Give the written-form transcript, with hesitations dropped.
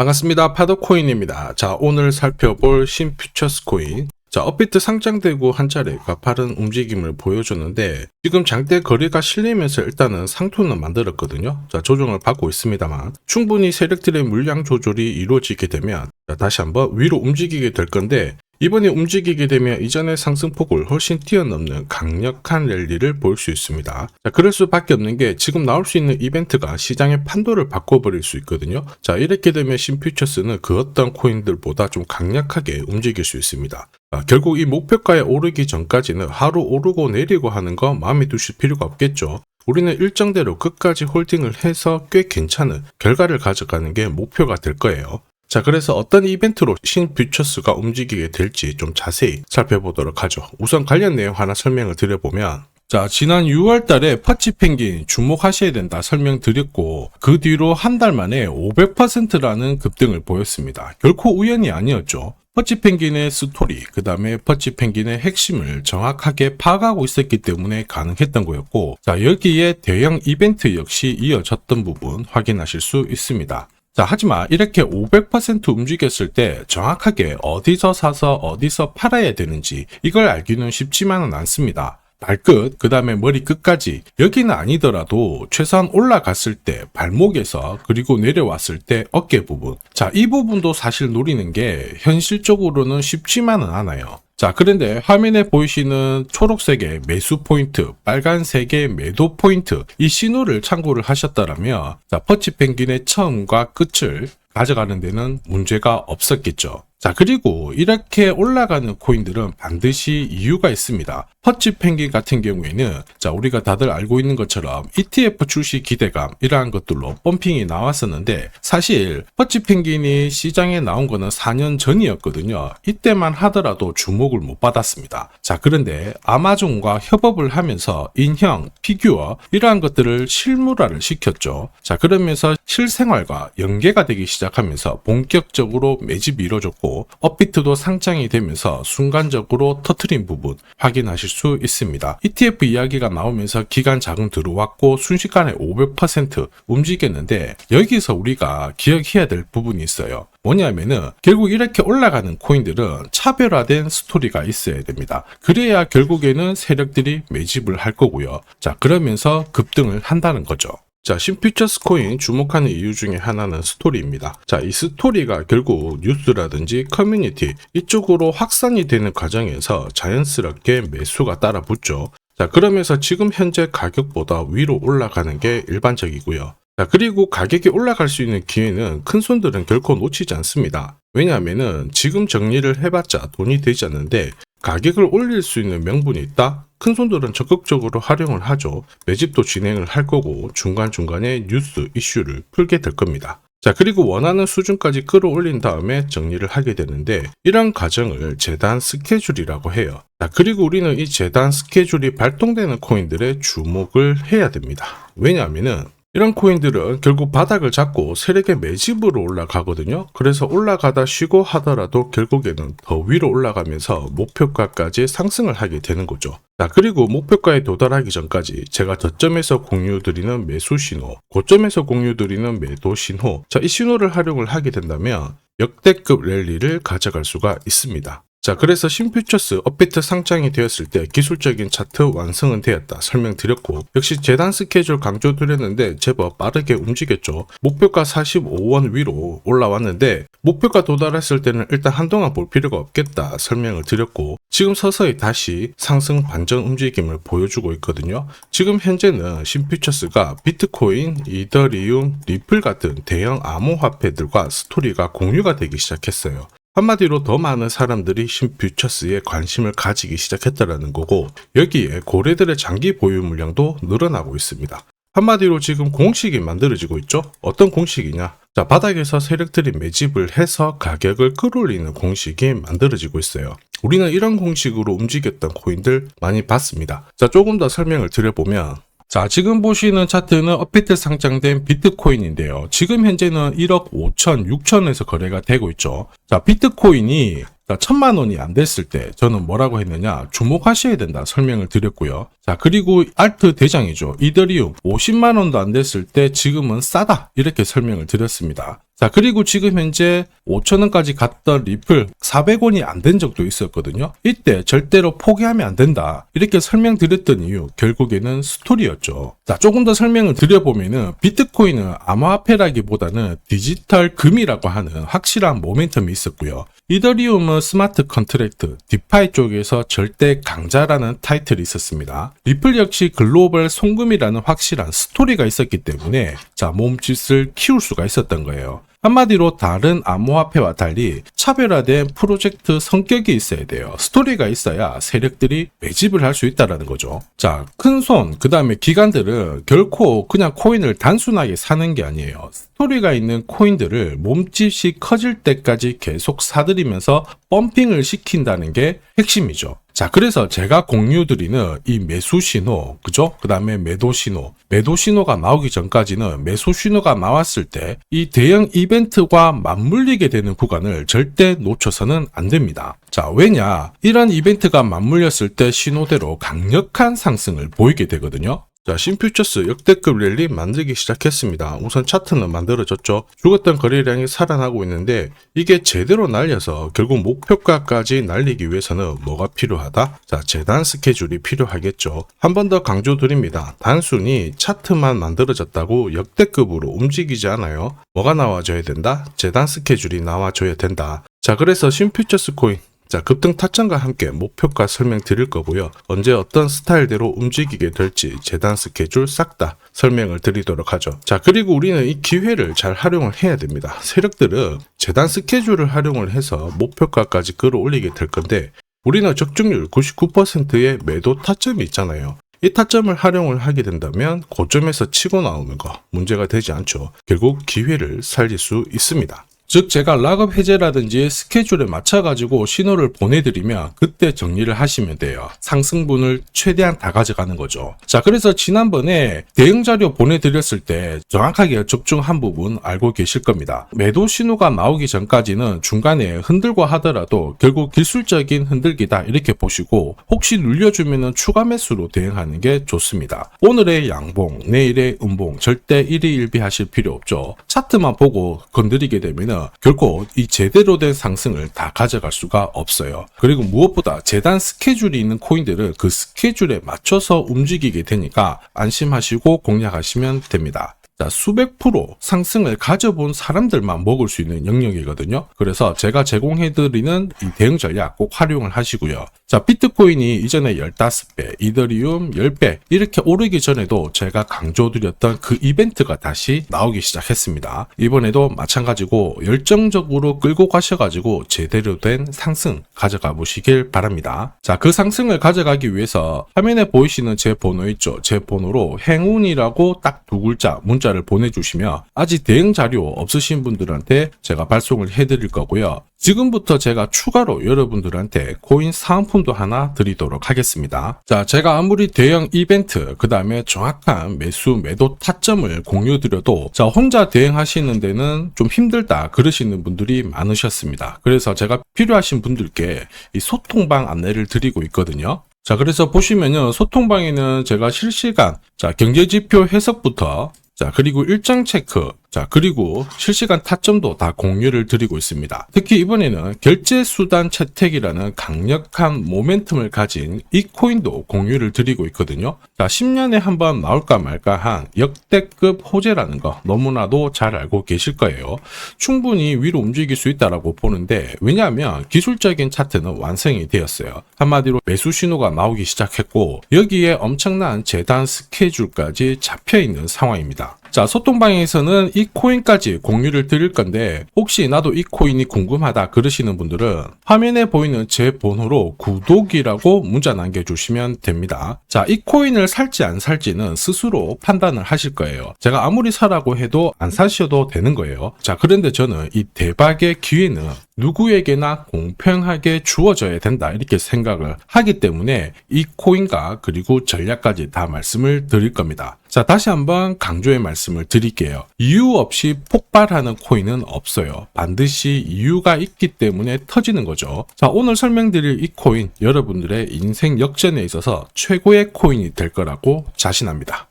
반갑습니다. 파도코인입니다. 자, 오늘 살펴볼 신퓨처스 코인. 자, 업비트 상장되고 한 차례 가파른 움직임을 보여줬는데 지금 장대 거래가 실리면서 일단은 상투는 만들었거든요. 자, 조정을 받고 있습니다만 충분히 세력들의 물량 조절이 이루어지게 되면 다시 한번 위로 움직이게 될 건데, 이번에 움직이게 되면 이전의 상승폭을 훨씬 뛰어넘는 강력한 랠리를 볼 수 있습니다. 자, 그럴 수밖에 없는 게 지금 나올 수 있는 이벤트가 시장의 판도를 바꿔버릴 수 있거든요. 자, 이렇게 되면 신퓨처스는 그 어떤 코인들보다 좀 강력하게 움직일 수 있습니다. 결국 이 목표가에 오르기 전까지는 하루 오르고 내리고 하는 거 마음에 두실 필요가 없겠죠. 우리는 일정대로 끝까지 홀딩을 해서 꽤 괜찮은 결과를 가져가는 게 목표가 될 거예요. 자, 그래서 어떤 이벤트로 신퓨처스가 움직이게 될지 좀 자세히 살펴보도록 하죠. 우선 관련 내용 하나 설명을 드려보면, 자, 지난 6월 달에 퍼치펭귄 주목하셔야 된다 설명드렸고, 그 뒤로 한 달 만에 500%라는 급등을 보였습니다. 결코 우연이 아니었죠. 퍼치펭귄의 스토리, 그 다음에 퍼치펭귄의 핵심을 정확하게 파악하고 있었기 때문에 가능했던 거였고, 자, 여기에 대형 이벤트 역시 이어졌던 부분 확인하실 수 있습니다. 자, 하지만 이렇게 500% 움직였을 때 정확하게 어디서 사서 어디서 팔아야 되는지 이걸 알기는 쉽지만은 않습니다. 발끝, 그 다음에 머리 끝까지, 여기는 아니더라도 최소한 올라갔을 때 발목에서, 그리고 내려왔을 때 어깨 부분, 자, 이 부분도 사실 노리는 게 현실적으로는 쉽지만은 않아요. 자, 그런데 화면에 보이시는 초록색의 매수 포인트, 빨간색의 매도 포인트, 이 신호를 참고를 하셨다면, 자, 퍼치펭귄의 처음과 끝을 가져가는 데는 문제가 없었겠죠. 자, 그리고 이렇게 올라가는 코인들은 반드시 이유가 있습니다. 퍼치펭귄 같은 경우에는, 자, 우리가 다들 알고 있는 것처럼 ETF 출시 기대감, 이러한 것들로 펌핑이 나왔었는데, 사실 퍼치펭귄이 시장에 나온 거는 4년 전이었거든요. 이때만 하더라도 주목을 못 받았습니다. 자, 그런데 아마존과 협업을 하면서 인형, 피규어, 이러한 것들을 실물화를 시켰죠. 자, 그러면서 실생활과 연계가 되기 시작하면서 본격적으로 매집이 이루어졌고, 업비트도 상장이 되면서 순간적으로 터트린 부분 확인하실 수 있습니다. ETF 이야기가 나오면서 기간 자금 들어왔고 순식간에 500% 움직였는데, 여기서 우리가 기억해야 될 부분이 있어요. 뭐냐면은 결국 이렇게 올라가는 코인들은 차별화된 스토리가 있어야 됩니다. 그래야 결국에는 세력들이 매집을 할 거고요. 자, 그러면서 급등을 한다는 거죠. 자, 신퓨처스 코인 주목하는 이유 중에 하나는 스토리입니다. 자, 이 스토리가 결국 뉴스라든지 커뮤니티 이쪽으로 확산이 되는 과정에서 자연스럽게 매수가 따라 붙죠. 자, 그러면서 지금 현재 가격보다 위로 올라가는 게 일반적이고요. 자, 그리고 가격이 올라갈 수 있는 기회는 큰 손들은 결코 놓치지 않습니다. 왜냐하면은 지금 정리를 해봤자 돈이 되지 않는데 가격을 올릴 수 있는 명분이 있다? 큰 손들은 적극적으로 활용을 하죠. 매집도 진행을 할 거고 중간중간에 뉴스 이슈를 풀게 될 겁니다. 자, 그리고 원하는 수준까지 끌어올린 다음에 정리를 하게 되는데, 이런 과정을 재단 스케줄이라고 해요. 자, 그리고 우리는 이 재단 스케줄이 발동되는 코인들에 주목을 해야 됩니다. 왜냐하면은 이런 코인들은 결국 바닥을 잡고 세력의 매집으로 올라가거든요. 그래서 올라가다 쉬고 하더라도 결국에는 더 위로 올라가면서 목표가까지 상승을 하게 되는 거죠. 자, 그리고 목표가에 도달하기 전까지 제가 저점에서 공유드리는 매수 신호, 고점에서 공유드리는 매도 신호, 자, 이 신호를 활용을 하게 된다면 역대급 랠리를 가져갈 수가 있습니다. 자, 그래서 신퓨처스 업비트 상장이 되었을 때 기술적인 차트 완성은 되었다 설명드렸고, 역시 재단 스케줄 강조드렸는데 제법 빠르게 움직였죠. 목표가 45원 위로 올라왔는데 목표가 도달했을 때는 일단 한동안 볼 필요가 없겠다 설명을 드렸고, 지금 서서히 다시 상승 반전 움직임을 보여주고 있거든요. 지금 현재는 신퓨처스가 비트코인, 이더리움, 리플 같은 대형 암호화폐들과 스토리가 공유가 되기 시작했어요. 한마디로 더 많은 사람들이 신퓨처스에 관심을 가지기 시작했다는 거고, 여기에 고래들의 장기 보유 물량도 늘어나고 있습니다. 한마디로 지금 공식이 만들어지고 있죠? 어떤 공식이냐? 자, 바닥에서 세력들이 매집을 해서 가격을 끌어올리는 공식이 만들어지고 있어요. 우리는 이런 공식으로 움직였던 코인들 많이 봤습니다. 자, 조금 더 설명을 드려보면, 자, 지금 보시는 차트는 업비트 상장된 비트코인인데요. 지금 현재는 1억 5천, 6천에서 거래가 되고 있죠. 자, 비트코인이 1,000만 원이 안 됐을 때 저는 뭐라고 했느냐, 주목하셔야 된다 설명을 드렸고요. 자, 그리고 알트 대장이죠. 이더리움 50만 원도 안 됐을 때 지금은 싸다 이렇게 설명을 드렸습니다. 자, 그리고 지금 현재 5,000원까지 갔던 리플 400원이 안 된 적도 있었거든요. 이때 절대로 포기하면 안 된다. 이렇게 설명드렸던 이유, 결국에는 스토리였죠. 자, 조금 더 설명을 드려보면은 비트코인은 암호화폐라기보다는 디지털 금이라고 하는 확실한 모멘텀이 있었고요. 이더리움은 스마트 컨트랙트, 디파이 쪽에서 절대 강자라는 타이틀이 있었습니다. 리플 역시 글로벌 송금이라는 확실한 스토리가 있었기 때문에 자, 몸짓을 키울 수가 있었던 거예요. 한마디로 다른 암호화폐와 달리 차별화된 프로젝트 성격이 있어야 돼요. 스토리가 있어야 세력들이 매집을 할 수 있다는 거죠. 자, 큰손, 그 다음에 기관들은 결코 그냥 코인을 단순하게 사는 게 아니에요. 스토리가 있는 코인들을 몸집이 커질 때까지 계속 사들이면서 펌핑을 시킨다는 게 핵심이죠. 자, 그래서 제가 공유드리는 이 매수 신호, 그죠? 그 다음에 매도 신호. 매도 신호가 나오기 전까지는 매수 신호가 나왔을 때 이 대형 이벤트와 맞물리게 되는 구간을 절대 놓쳐서는 안 됩니다. 자, 왜냐? 이런 이벤트가 맞물렸을 때 신호대로 강력한 상승을 보이게 되거든요. 자, 신퓨처스 역대급 랠리 만들기 시작했습니다. 우선 차트는 만들어졌죠. 죽었던 거래량이 살아나고 있는데 이게 제대로 날려서 결국 목표가까지 날리기 위해서는 뭐가 필요하다? 자, 재단 스케줄이 필요하겠죠. 한 번 더 강조드립니다. 단순히 차트만 만들어졌다고 역대급으로 움직이지 않아요. 뭐가 나와줘야 된다? 재단 스케줄이 나와줘야 된다. 자, 그래서 신퓨처스 코인 자, 급등 타점과 함께 목표가 설명드릴 거고요. 언제 어떤 스타일대로 움직이게 될지 재단 스케줄 싹 다 설명을 드리도록 하죠. 자, 그리고 우리는 이 기회를 잘 활용을 해야 됩니다. 세력들은 재단 스케줄을 활용을 해서 목표가까지 끌어올리게 될 건데 우리는 적중률 99%의 매도 타점이 있잖아요. 이 타점을 활용을 하게 된다면 고점에서 치고 나오는 거 문제가 되지 않죠. 결국 기회를 살릴 수 있습니다. 즉 제가 락업 해제라든지 스케줄에 맞춰가지고 신호를 보내드리면 그때 정리를 하시면 돼요. 상승분을 최대한 다 가져가는 거죠. 자, 그래서 지난번에 대응 자료 보내드렸을 때 정확하게 적중한 부분 알고 계실 겁니다. 매도 신호가 나오기 전까지는 중간에 흔들고 하더라도 결국 기술적인 흔들기다 이렇게 보시고 혹시 눌려주면 추가 매수로 대응하는 게 좋습니다. 오늘의 양봉, 내일의 음봉 절대 일희일비하실 필요 없죠. 차트만 보고 건드리게 되면 결코 이 제대로 된 상승을 다 가져갈 수가 없어요. 그리고 무엇보다 재단 스케줄이 있는 코인들은 그 스케줄에 맞춰서 움직이게 되니까 안심하시고 공략하시면 됩니다. 자, 수백 프로 상승을 가져본 사람들만 먹을 수 있는 영역이거든요. 그래서 제가 제공해드리는 이 대응 전략 꼭 활용을 하시고요. 자, 비트코인이 이전에 15배, 이더리움 10배 이렇게 오르기 전에도 제가 강조드렸던 그 이벤트가 다시 나오기 시작했습니다. 이번에도 마찬가지고 열정적으로 끌고 가셔가지고 제대로 된 상승 가져가 보시길 바랍니다. 자, 그 상승을 가져가기 위해서 화면에 보이시는 제 번호 있죠. 제 번호로 행운이라고 딱 두 글자 문자를 보내주시면 아직 대응 자료 없으신 분들한테 제가 발송을 해드릴 거고요. 지금부터 제가 추가로 여러분들한테 코인 사은품도 하나 드리도록 하겠습니다. 자, 제가 아무리 대형 이벤트, 그 다음에 정확한 매수, 매도 타점을 공유드려도 자, 혼자 대응하시는 데는 좀 힘들다 그러시는 분들이 많으셨습니다. 그래서 제가 필요하신 분들께 이 소통방 안내를 드리고 있거든요. 자, 그래서 보시면요. 소통방에는 제가 실시간 자, 경제지표 해석부터 자, 그리고 일정 체크, 자, 그리고 실시간 타점도 다 공유를 드리고 있습니다. 특히 이번에는 결제수단 채택이라는 강력한 모멘텀을 가진 이 코인도 공유를 드리고 있거든요. 자, 10년에 한번 나올까 말까 한 역대급 호재라는 거 너무나도 잘 알고 계실 거예요. 충분히 위로 움직일 수 있다라고 보는데 왜냐하면 기술적인 차트는 완성이 되었어요. 한마디로 매수 신호가 나오기 시작했고 여기에 엄청난 재단 스케줄까지 잡혀있는 상황입니다. 자, 소통방에서는 이 코인까지 공유를 드릴 건데 혹시 나도 이 코인이 궁금하다 그러시는 분들은 화면에 보이는 제 번호로 구독이라고 문자 남겨주시면 됩니다. 자, 이 코인을 살지 안 살지는 스스로 판단을 하실 거예요. 제가 아무리 사라고 해도 안 사셔도 되는 거예요. 자, 그런데 저는 이 대박의 기회는 누구에게나 공평하게 주어져야 된다 이렇게 생각을 하기 때문에 이 코인과 그리고 전략까지 다 말씀을 드릴 겁니다. 자, 다시 한번 강조의 말씀을 드릴게요. 이유 없이 폭발하는 코인은 없어요. 반드시 이유가 있기 때문에 터지는 거죠. 자, 오늘 설명드릴 이 코인 여러분들의 인생 역전에 있어서 최고의 코인이 될 거라고 자신합니다.